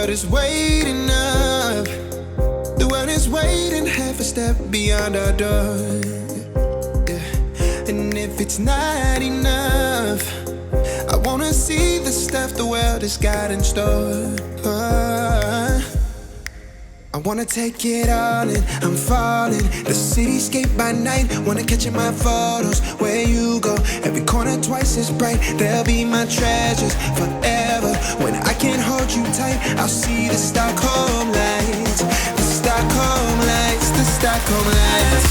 world is waiting up. The world is waiting half a step beyond our door. Yeah. And if it's not enough, I wanna see the stuff the world has got in store. I wanna take it all in, I'm falling. The cityscape by night, wanna catch in my photos. Where you go, every corner twice as bright. They'll be my treasures forever. When I can't hold you tight, I'll see the Stockholm lights. The Stockholm lights, the Stockholm lights.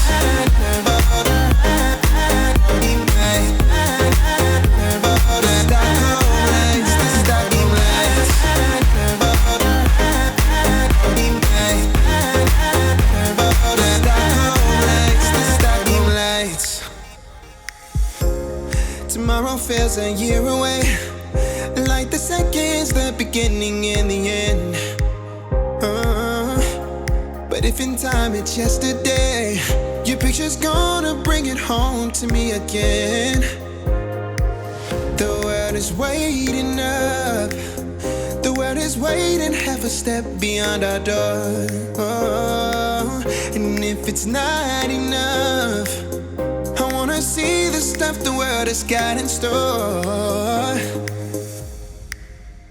Tomorrow feels a year away, like the seconds, the beginning and the end. But if in time it's yesterday, your picture's gonna bring it home to me again. The world is waiting up. The world is waiting half a step beyond our door. And if it's not enough, I wanna see the stuff the world has got in store.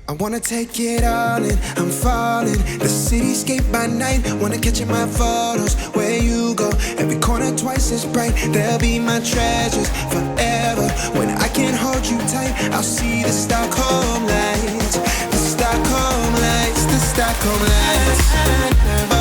I wanna take it all in, I'm falling. The cityscape by night, wanna catch in my photos. Where you go, every corner twice as bright. They'll be my treasures forever. When I can't hold you tight, I'll see the Stockholm lights. The Stockholm lights, the Stockholm lights.